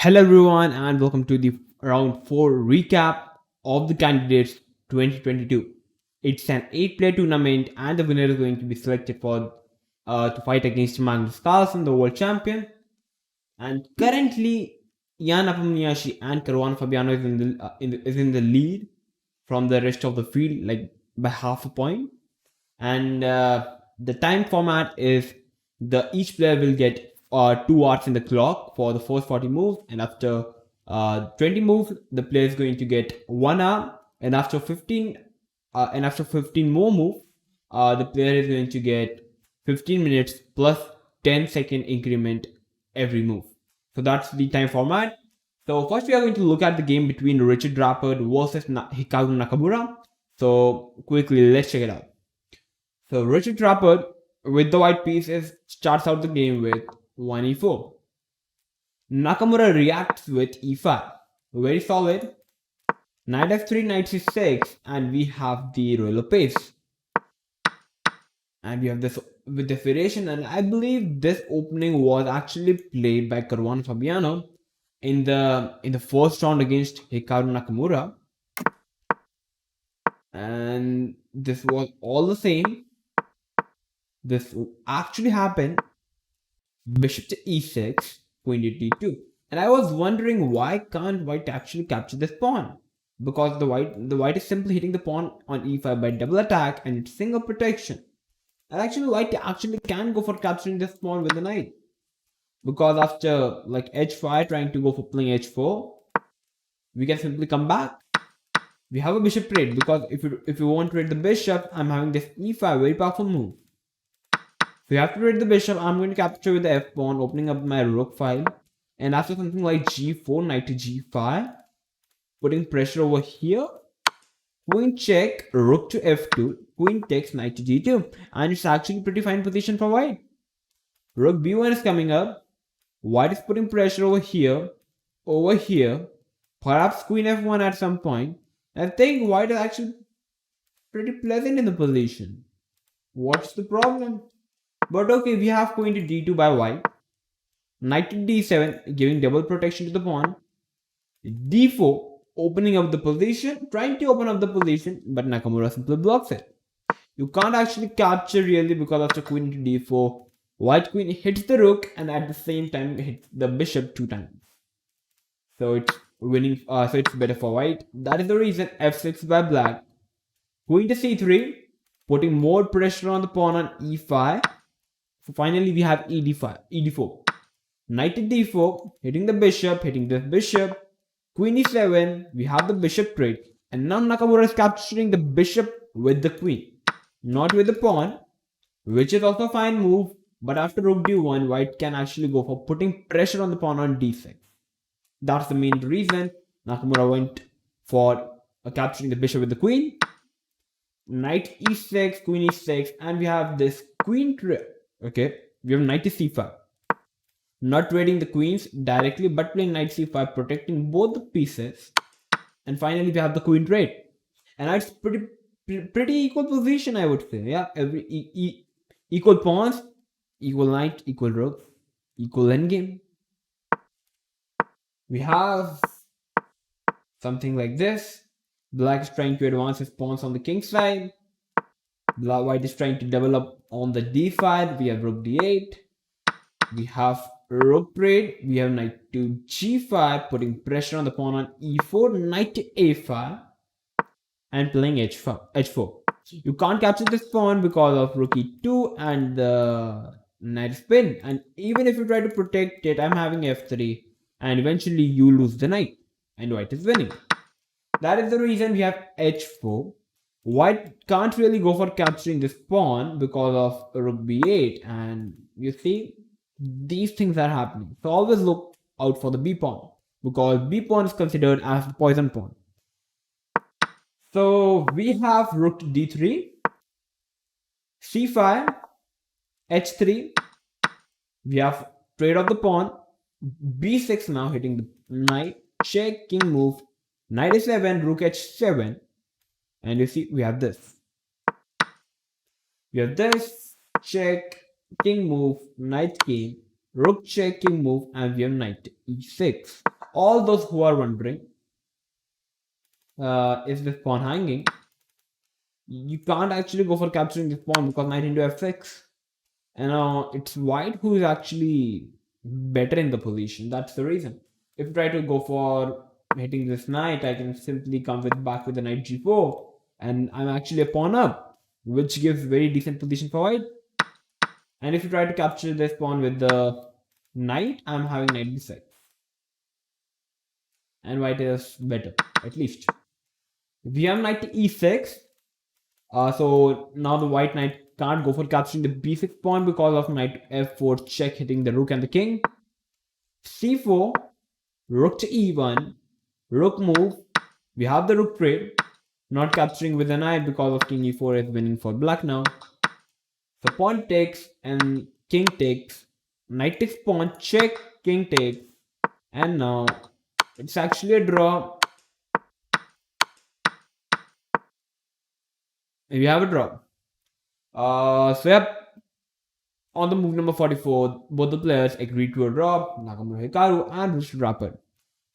Hello everyone and welcome to the round 4 recap of the candidates 2022. It's an 8-player tournament and the winner is going to be selected for to fight against Magnus Carlsen, the world champion. And currently, Jan Apamniashi and Caruana Fabiano is in the lead from the rest of the field, like by half a point. And the time format is each player will get 2 hours in the clock for the first 40 moves, and after 20 moves the player is going to get 1 hour, and after 15 more moves the player is going to get 15 minutes plus 10-second increment every move. So that's the time format. So first we are going to look at the game between Richard Rappert versus Hikaru Nakamura. So quickly, let's check it out. So Richard Rappert with the white pieces starts out the game with 1 e4. Nakamura reacts with e5. Very solid. Knight f3, knight c6, and we have the royal pace. And we have this with the variation, and I believe this opening was actually played by Caruana Fabiano in the first round against Hikaru Nakamura. And this was all the same. This actually happened. Bishop to e6, queen to d2. And I was wondering, why can't white actually capture this pawn? Because the white is simply hitting the pawn on e5 by double attack and it's single protection. And actually white actually can go for capturing this pawn with the knight. Because after like h5 trying to go for playing h4, we can simply come back. We have a bishop trade, because if you want to trade the bishop, I'm having this e5 very powerful move. So you have to trade the bishop. I'm going to capture with the f pawn, opening up my rook file, and after something like g4, knight to g5, putting pressure over here. Queen check, rook to f2, queen takes, knight to g2, and it's actually pretty fine position for white. Rook b1 is coming up. White is putting pressure over here, perhaps queen f1 at some point. I think white is actually pretty pleasant in the position. What's the problem? But okay, we have queen to d2 by white. Knight to d7, giving double protection to the pawn. d4, opening up the position, trying to open up the position, but Nakamura simply blocks it. You can't actually capture really, because after queen to d4, white queen hits the rook and at the same time hits the bishop 2 times. So it's winning. So it's better for white. That is the reason f6 by black. Queen to c3, putting more pressure on the pawn on e5. So finally we have ed4. Knight to d4, hitting the bishop, hitting the bishop. Queen e7, we have the bishop trade. And now Nakamura is capturing the bishop with the queen, not with the pawn, which is also a fine move. But after rook d1, white can actually go for putting pressure on the pawn on d6. That's the main reason Nakamura went for capturing the bishop with the queen. Knight e6, queen e6, and we have this queen trade. Okay, we have knight to c5. Not trading the queens directly, but playing knight c5, protecting both the pieces. And finally, we have the queen trade. And it's pretty equal position, I would say. Yeah, every equal pawns, equal knight, equal rook, equal endgame. We have something like this. Black is trying to advance his pawns on the king side. White is trying to develop on the d side. We have rook d8. We have rook trade. We have knight to g5, putting pressure on the pawn on e4, knight to a5, and playing h4. You can't capture this pawn because of rook e2 and the knight spin. And even if you try to protect it, I'm having f3, and eventually you lose the knight, and white is winning. That is the reason we have h4. White can't really go for capturing this pawn because of rook b8, and you see, these things are happening. So always look out for the b pawn, because b pawn is considered as the poison pawn. So we have rook to d3, c5, h3. We have trade of the pawn, b6 now, hitting the knight, check, king move, knight a7, rook h7, and you see we have this. We have this, check, king move, knight king, rook check, king move, and we have knight e6. all those who are wondering, is this pawn hanging? You can't actually go for capturing this pawn because knight into f6. And now it's white who is actually better in the position. That's the reason. If you try to go for hitting this knight, I can simply come back with the knight g4, and I'm actually a pawn up, which gives very decent position for white. And if you try to capture this pawn with the knight, I'm having knight b6, and white is better, at least. We have knight to e6. So now the white knight can't go for capturing the b6 pawn because of knight f4 check hitting the rook and the king. c4, rook to e1, rook move. We have the rook trade, not capturing with the knight because of king e4 is winning for black now. So pawn takes and king takes, knight takes pawn, check, king takes, and now it's actually a draw. We have a draw. So yep, on the move number 44, both the players agreed to a draw, Nakamura Hikaru and Richard Rapper.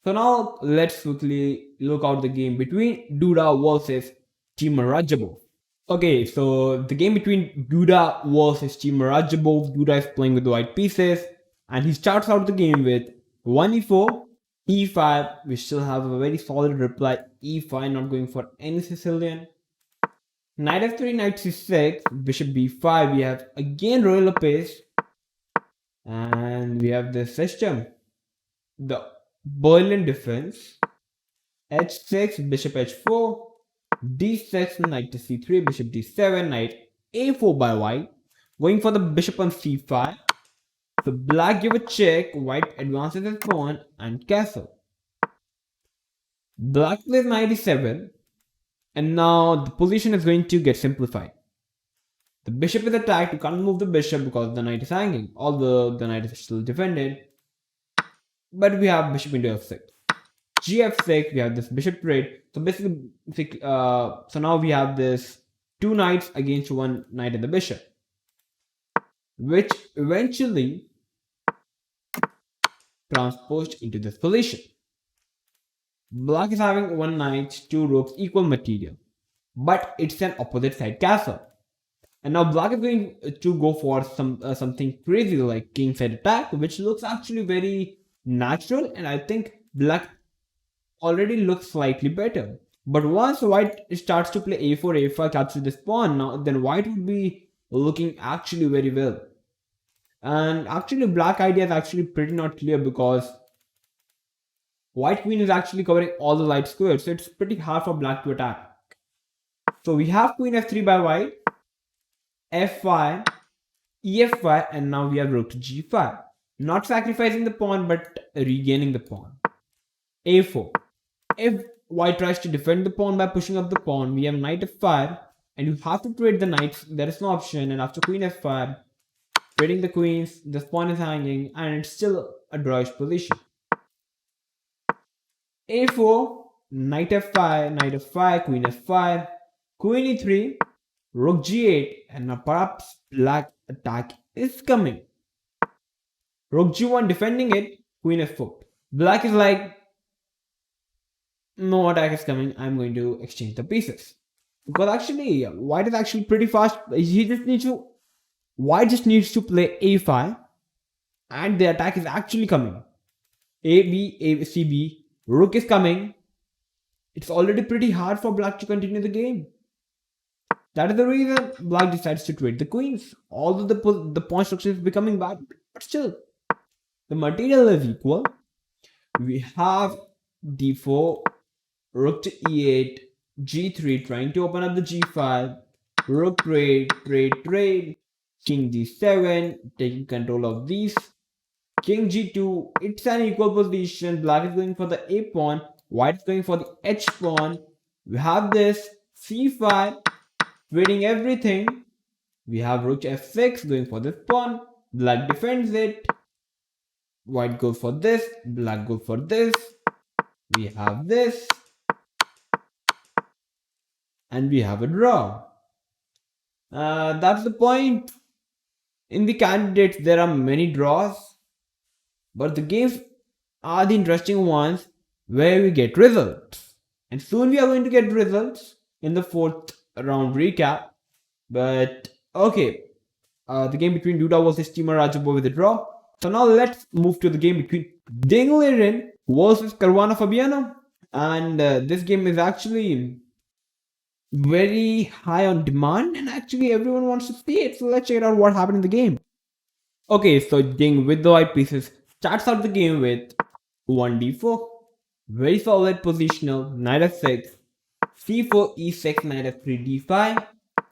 So now let's quickly look out the game between Duda versus Team Rajabov. Okay, so the game between Duda versus Team Rajabov. Duda is playing with the white pieces, and he starts out the game with 1 e4, e5. We still have a very solid reply, e5, not going for any Sicilian. Knight f3, knight c6, bishop b5. We have again royal pace, and we have the system, the Berlin defense. h6, bishop h4, d6, knight to c3, bishop d7, knight a4 by white, going for the bishop on c5. So black give a check, white advances his pawn and castle. Black plays knight e7, and now the position is going to get simplified. The bishop is attacked, you can't move the bishop because the knight is hanging, although the knight is still defended. But we have bishop into f6. gf6, we have this bishop trade. So basically, so now we have this 2 knights against 1 knight and the bishop, which eventually transposed into this position. Black is having 1 knight, 2 rooks, equal material, but it's an opposite side castle. And now black is going to go for something crazy like king side attack, which looks actually very natural, and I think black already looks slightly better. But once white starts to play a4, a5, capture this pawn, now then white would be looking actually very well. And actually black idea is actually pretty not clear because white queen is actually covering all the light squares, so it's pretty hard for black to attack. So we have queen f3 by white, f5, ef5, and now we have rook to g5. Not sacrificing the pawn, but regaining the pawn. a4. If white tries to defend the pawn by pushing up the pawn, we have knight f5, and you have to trade the knights. There is no option, and after queen f5, trading the queens, the pawn is hanging, and it's still a drawish position. a4, knight f5, queen f5, queen e3, rook g8, and now perhaps black attack is coming. Rook g1 defending it, queen f4. Black is like, no attack is coming, I'm going to exchange the pieces. Because actually, white is actually pretty fast. White just needs to play a5, and the attack is actually coming. A, C, B, rook is coming. It's already pretty hard for black to continue the game. That is the reason black decides to trade the queens. Although the pawn structure is becoming bad, but still, the material is equal. We have d4, rook to e8, g3, trying to open up the g5, rook trade, king g7, taking control of these, king g2, it's an equal position. Black is going for the a pawn, white is going for the h pawn. We have this c5, trading everything. We have rook f6 going for this pawn. Black defends it. White goes for this. Black goes for this. We have this. And we have a draw. That's the point. In the candidates, there are many draws. But the games are the interesting ones where we get results. And soon we are going to get results in the 4th round recap. But okay, the game between Duda versus Team Radja with a draw. So now let's move to the game between Dinglirin versus Caruana Fabiano. And this game is actually very high on demand, and actually everyone wants to see it. So let's check out what happened in the game. Okay, so Ding with the white pieces starts out the game with 1d4. Very solid positional, knight f6, c4, e6, knight f3, d5,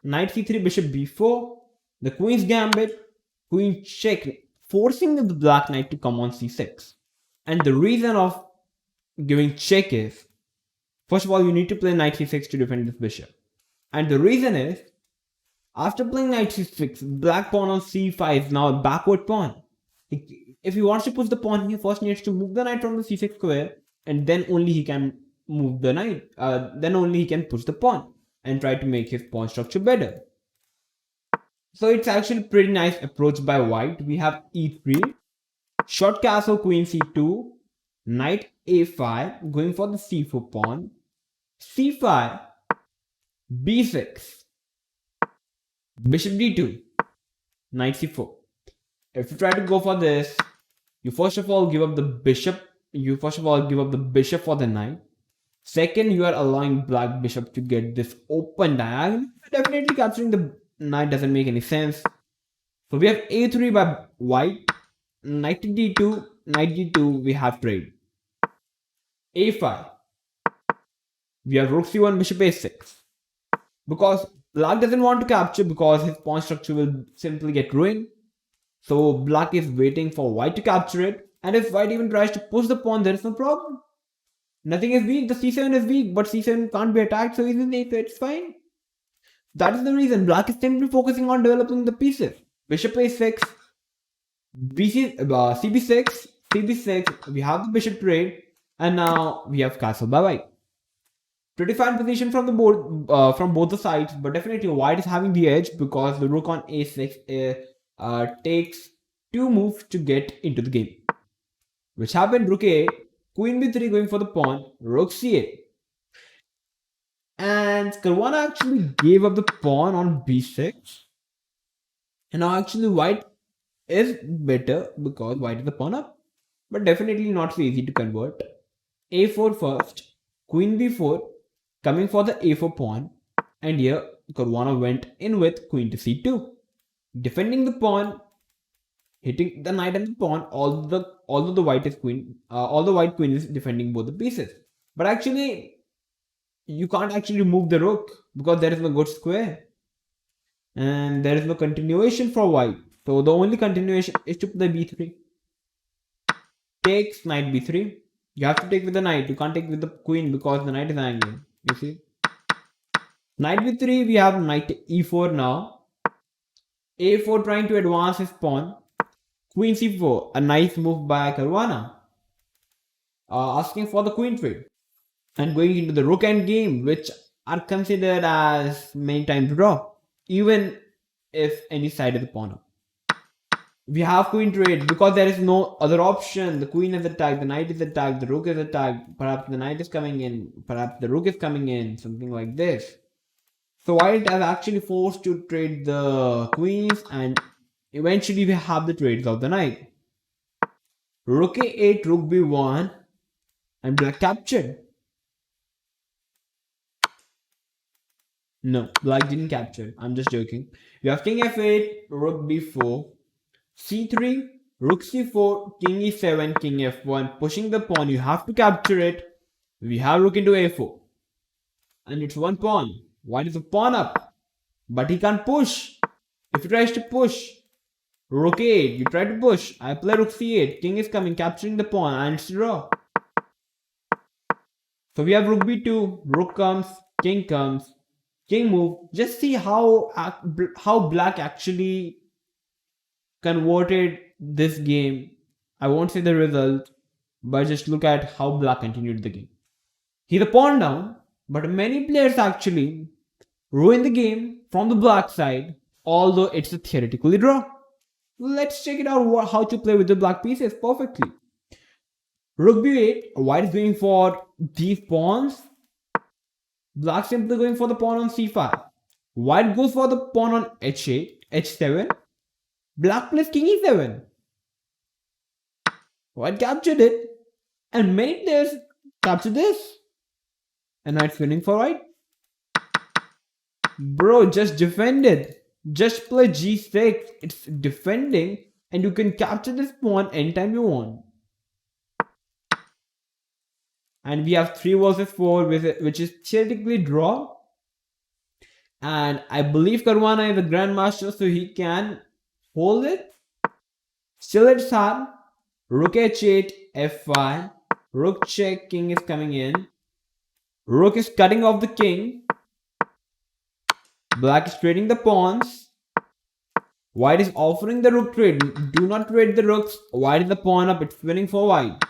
knight c3, bishop b4, the queen's gambit, queen check, forcing the black knight to come on c6. And the reason of giving check is, first of all, you need to play knight c6 to defend this bishop. And the reason is, after playing knight c6, black pawn on c5 is now a backward pawn. If he wants to push the pawn, he first needs to move the knight from the c6 square, and then only he can move the knight. Then only he can push the pawn and try to make his pawn structure better. So it's actually a pretty nice approach by white. We have e3, short castle, queen c2, knight a5, going for the c4 pawn, c5, b6, bishop d2, knight c4. If you try to go for this, you first of all give up the bishop. You first of all give up the bishop for the knight. Second, you are allowing black bishop to get this open diagonal. Definitely capturing the knight doesn't make any sense. So we have a3 by white, knight to d2, knight d2, we have trade. a5, we have rook c1, bishop a6. Because black doesn't want to capture because his pawn structure will simply get ruined. So black is waiting for white to capture it. And if white even tries to push the pawn, there is no problem. Nothing is weak. The c7 is weak, but c7 can't be attacked so easily, so it's fine. That is the reason black is simply focusing on developing the pieces. Bishop a6, cb6, cb6, we have the bishop trade, and now we have castle by white. Pretty fine position from the board, from both the sides, but definitely white is having the edge because the rook on a6 takes 2 moves to get into the game. Which happened, rook a, queen b3 going for the pawn, rook c8. And Caruana actually gave up the pawn on b6. And now actually white is better because white is the pawn up. But definitely not so easy to convert. a4 first, queen b4, coming for the a4 pawn. And here Caruana went in with queen to c2. Defending the pawn, hitting the knight and the pawn, although the white queen is defending both the pieces. But actually, you can't actually move the rook because there is no good square. And there is no continuation for white. So the only continuation is to play b3. Takes knight b3. You have to take with the knight. You can't take with the queen because the knight is angry. You see? Knight b3, we have knight e4 now. a4 trying to advance his pawn. Queen c4, a nice move by Caruana. Asking for the queen trade. And going into the rook end game, which are considered as many times draw, even if any side is the pawn up. We have queen trade because there is no other option. The queen is attacked, the knight is attacked, the rook is attacked, perhaps the knight is coming in, perhaps the rook is coming in, something like this. So white is actually forced to trade the queens, and eventually we have the trades of the knight. Rook a8, rook b1, and black captured. No, black didn't capture. I'm just joking. We have king f8, rook b4, c3, rook c4, king e7, king f1, pushing the pawn. You have to capture it. We have rook into a4. And it's one pawn. White is a pawn up. But he can't push. If he tries to push, rook a8, you try to push. I play rook c8, king is coming, capturing the pawn, and it's draw. So we have rook b2, rook comes, king move. Just see how black actually converted this game. I won't say the result, but just look at how black continued the game. He's a pawn down, but many players actually ruin the game from the black side, although it's a theoretically draw. Let's check it out how to play with the black pieces perfectly. Rook b8, white is going for these pawns. Black simply going for the pawn on c5. White goes for the pawn on h8, h7. Black plays king e7. White captured it. And many players capture this. And knight's winning for white. Bro, just defend it. Just play g6. It's defending. And you can capture this pawn anytime you want. And we have 3 versus 4, which is theoretically draw. And I believe Caruana is a grandmaster, so he can hold it. Still it's hard. Rook h8, f5. Rook check, king is coming in. Rook is cutting off the king. Black is trading the pawns. White is offering the rook trade. Do not trade the rooks. White is the pawn up. It's winning for white.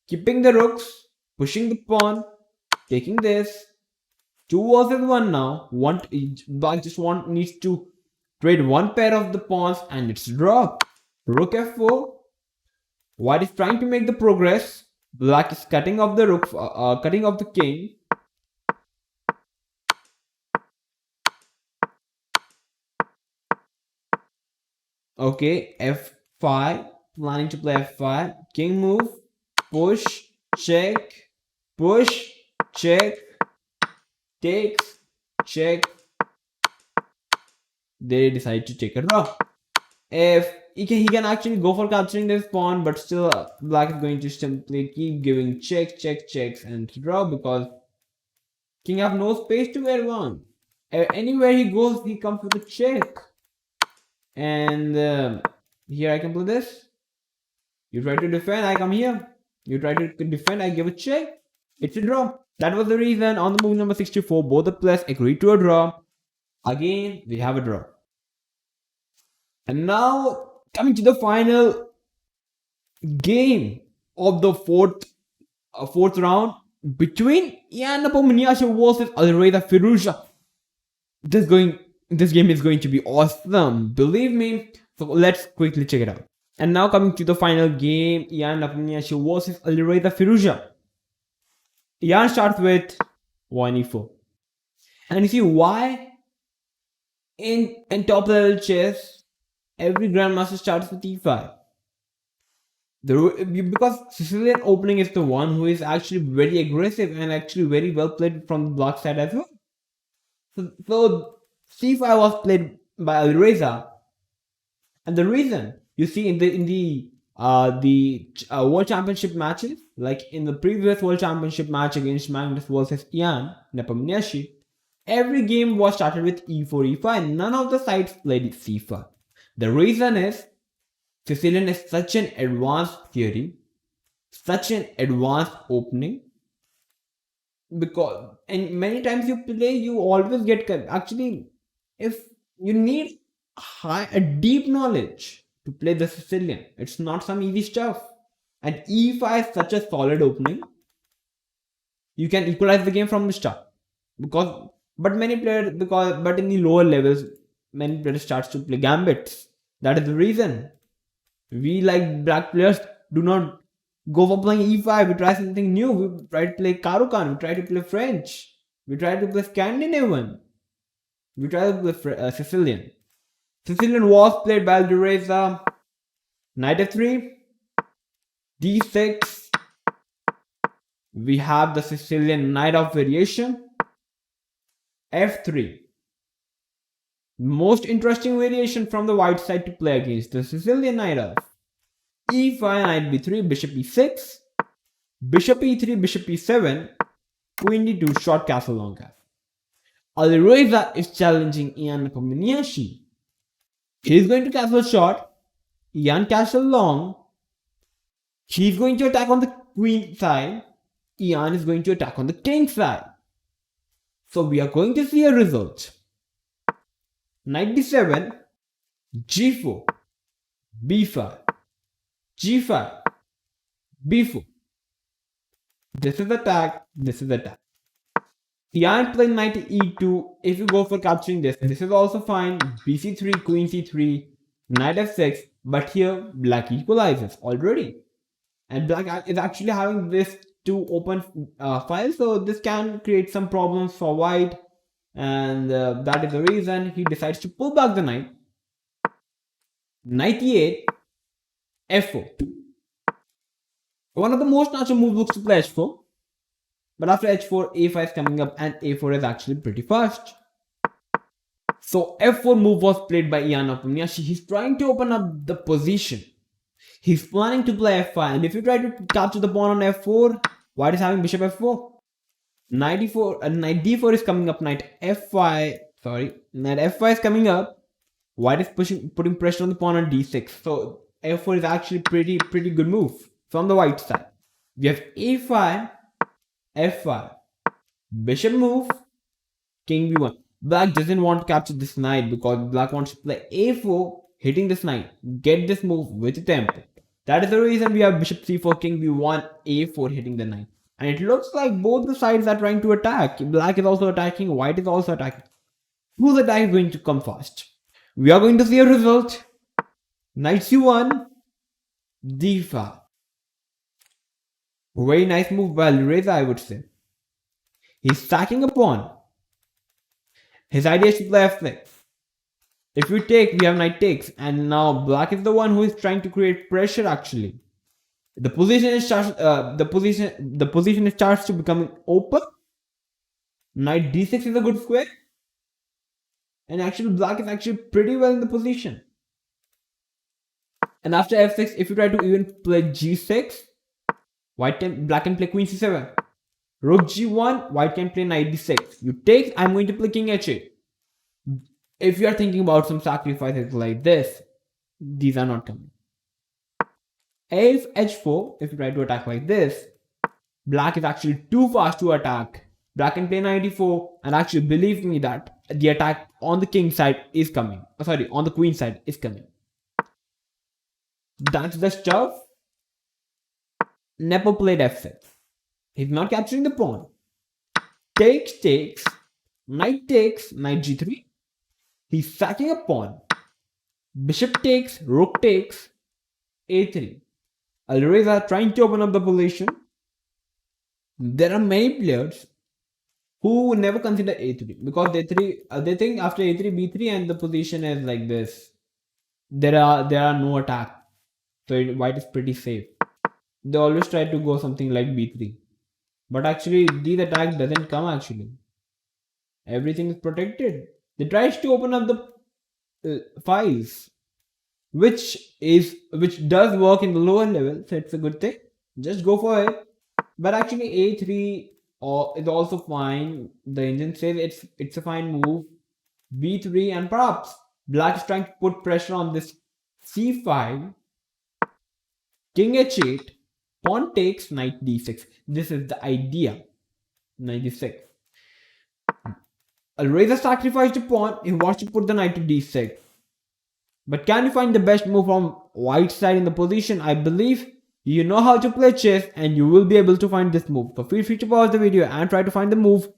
Keeping the rooks. Pushing the pawn. Taking this. 2 versus 1 now. Black just needs to trade one pair of the pawns and it's draw. Rook f4. White is trying to make the progress. Black is cutting off the rook, cutting off the king. Okay, f5. Planning to play f5. King move. Push. Check. Push. Check. Takes. Check. They decide to take a draw. If he can actually go for capturing this pawn, but still black is going to simply keep giving checks and draw because king have no space to advance. Anywhere he goes, he comes with a check. And here I can play this. You try to defend, I come here. You try to defend, I give a check. It's a draw. That was the reason on the move number 64, both the players agreed to a draw. Again, we have a draw. And now, coming to the final game of the fourth round between Nepo versus Alireza Firouzja. This game is going to be awesome, believe me. So let's quickly check it out. And now coming to the final game, Nepo versus Alireza Firouzja. Ian starts with 1e4. And you see why in top level chess every grandmaster starts with e5. Because Sicilian opening is the one who is actually very aggressive and actually very well played from the black side as well. So c5 was played by Alireza, and the reason you see in the World Championship matches, like in the previous World Championship match against Magnus versus Nepo, every game was started with e4, e5. None of the sides played c5. The reason is Sicilian is such an advanced theory, such an advanced opening, because and many times you play, you always get actually if you need a deep knowledge to play the Sicilian. It's not some easy stuff. And e5 is such a solid opening. You can equalize the game from the start. But in the lower levels, many players starts to play gambits. That is the reason. We like black players do not go for playing e5. We try something new. We try to play Caruana. We try to play French. We try to play Scandinavian. We try to play Sicilian. Sicilian was played by Alireza. Knight f3. d6. We have the Sicilian knight of variation. f3. Most interesting variation from the white side to play against the Sicilian knight of e5, knight b3, bishop e6, bishop e3, bishop e7, queen d2, short castle, long castle. Alireza is challenging Ian Nepo. He is going to castle short, Ian castle long. He is going to attack on the queen side, Ian is going to attack on the king side. So we are going to see a result. Knight d7, g4, b5, g5, b4. This is attack, this is attack. Ian playing knight e2. If you go for capturing this is also fine. bc3, queen c3, knight f6. But here black equalizes already. and black is actually having this two open files, so this can create some problems for white, and that is the reason he decides to pull back the knight. Knight e8, f4. One of the most natural moves looks to play h4, but after h4, a5 is coming up, and a4 is actually pretty fast. So f4 move was played by Ian Opumniachi. He's trying to open up the position. He's planning to play f5, and if you try to capture the pawn on f4, white is having bishop f4. Knight d4, knight d4 is coming up, knight f5, knight f5 is coming up. White is putting pressure on the pawn on d6. So f4 is actually pretty good move from the white side. We have a5, f5, bishop move, king b1. Black doesn't want to capture this knight because black wants to play a4, hitting this knight, get this move with a tempo. That is the reason we have bishop c4, king b1, a4 hitting the knight. And it looks like both the sides are trying to attack. Black is also attacking, white is also attacking. Whose attack is going to come fast? We are going to see a result. Knight c1, d5. Very nice move by Alireza, I would say. He's sacking a pawn. His idea is to play f6. If we take, we have knight takes, and now black is the one who is trying to create pressure. Actually, the position is starts to becoming open. Knight d6 is a good square, and actually black is actually pretty well in the position. And after f6, if you try to even play g6, black can play queen c7. Rook g1, white can play knight d6. You take, I'm going to play king h8. If you are thinking about some sacrifices like this, these are not coming. If h4, if you try to attack like this, black is actually too fast to attack. Black can play knight e4, and actually believe me that the attack on the king side is coming. On the queen side is coming. That's the stuff. Nepo played f6. He's not capturing the pawn. Takes, knight g3. He's sacking a pawn. Bishop takes, rook takes, a3. Alireza trying to open up the position. There are many players who never consider a3 because they think after a3, b3, and the position is like this. There are no attack, so white is pretty safe. They always try to go something like b3, but actually this attack doesn't come. Actually, everything is protected. They tries to open up the files, which does work in the lower level, so it's a good thing. Just go for it. But actually a3 is also fine. The engine says it's a fine move. b3, and perhaps black is trying to put pressure on this c5. King h8, pawn takes, knight d6. This is the idea. Knight d6. Alireza sacrificed a pawn. He wants to put the knight to d6. But can you find the best move from white side in the position? I believe you know how to play chess, and you will be able to find this move. So feel free to pause the video and try to find the move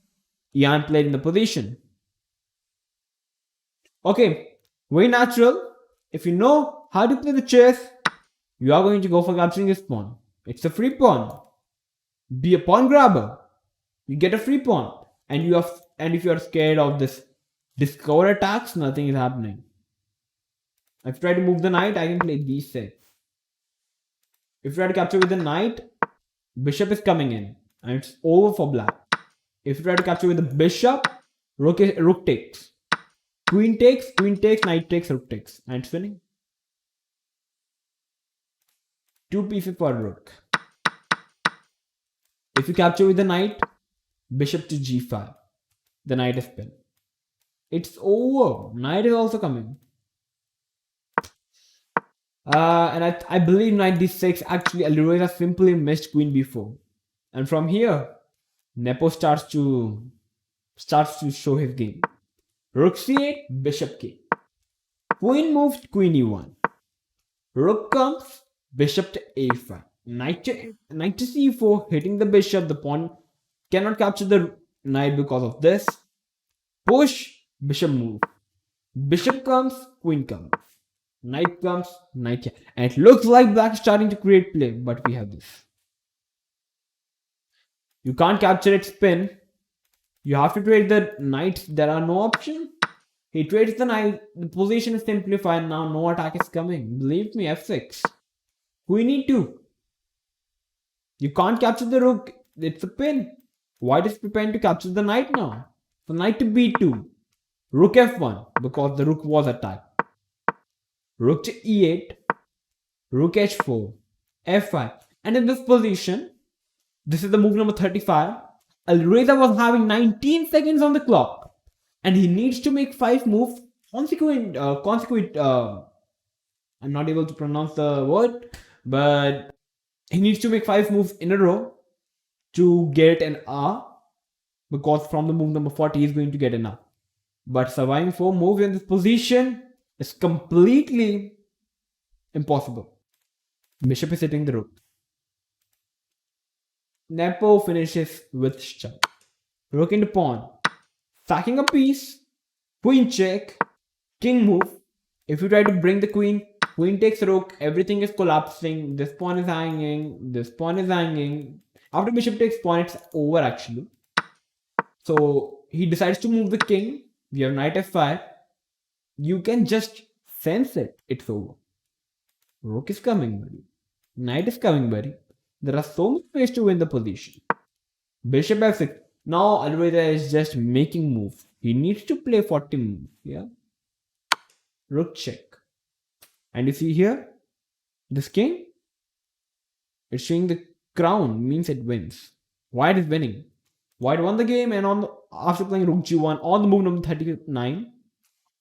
Ian played in the position. Okay, very natural. If you know how to play the chess, you are going to go for capturing this pawn. It's a free pawn. Be a pawn grabber. You get a free pawn, and if you are scared of this discover attacks, nothing is happening. If you try to move the knight, I can play d6. If you try to capture with the knight, bishop is coming in, and it's over for black. If you try to capture with the bishop, rook takes. Queen takes, knight takes, rook takes, and it's winning. 2 pieces for rook. If you capture with the knight, bishop to g5. The knight is pinned. It's over. Knight is also coming. And I believe knight d6. Actually, Alireza simply missed queen b4. And from here, Nepo starts to show his game. Rook c8, bishop k. Queen moves, queen e1. Rook comes, bishop to a5. Knight to c4, hitting the bishop. The pawn cannot capture the knight because of this. Push, bishop move. Bishop comes, queen comes. Knight comes, knight here. And it looks like black is starting to create play, but we have this. You can't capture its spin. You have to trade the knights. There are no options. He trades the knight. The position is simplified now. No attack is coming. Believe me, f6. Queen e2. You can't capture the rook. It's a pin. White is preparing to capture the knight now. So knight to b2. Rook f1 because the rook was attacked. Rook to e8. Rook h4. f5. And in this position, this is the move number 35. Alireza was having 19 seconds on the clock. And he needs to make 5 moves consequent. I'm not able to pronounce the word. But he needs to make 5 moves in a row to get an R. Because from the move number 40, he's going to get an R. But surviving 4 moves in this position is completely impossible. Bishop is hitting the rook. Nepo finishes with shove. Rook into pawn. Sacking a piece. Queen check. King move. If you try to bring the queen, queen takes rook. Everything is collapsing. This pawn is hanging. This pawn is hanging. After bishop takes pawn, it's over actually. So he decides to move the king. We have knight f5. You can just sense it. It's over. Rook is coming, buddy. Knight is coming, buddy. There are so much ways to win the position. Bishop f6. Now Alireza is just making moves. He needs to play 40 moves. Yeah. Rook check. And you see here, this king, it's showing the crown, means it wins. White is winning. White won the game, and after playing rook g1 on the move number 39,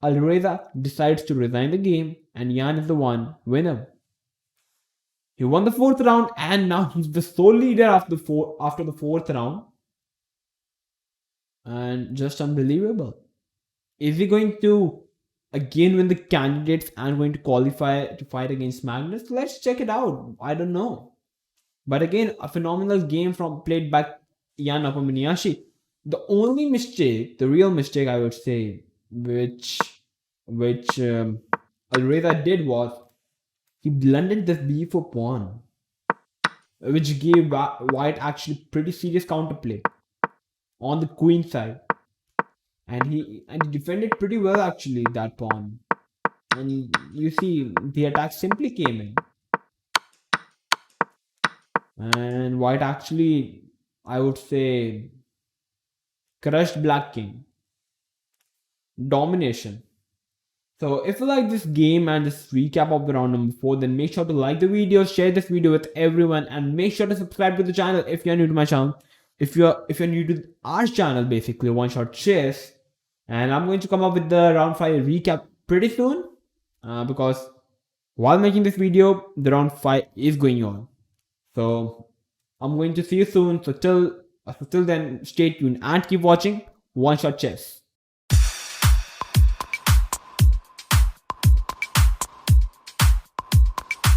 Alireza decides to resign the game, and Jan is the one winner. He won the 4th round, and now he's the sole leader after the 4th round. And just unbelievable. Is he going to again win the candidates and going to qualify to fight against Magnus? Let's check it out. I don't know. But again, a phenomenal game played by Jan Nepomniachtchi. The only mistake, the real mistake I would say, which Alireza did was he blundered this b4 pawn, which gave White actually pretty serious counterplay on the queen side, and he defended pretty well actually that pawn. And you see the attack simply came in, and White actually, I would say, crushed black king. Domination. So if you like this game and this recap of the round number 4, then make sure to like the video, share this video with everyone, and make sure to subscribe to the channel if you're new to my channel. If you're new to our channel, basically OneShot Chess, and I'm going to come up with the round 5 recap pretty soon, because while making this video, the round 5 is going on. So I'm going to see you soon. So till then, stay tuned and keep watching OneShot Chess.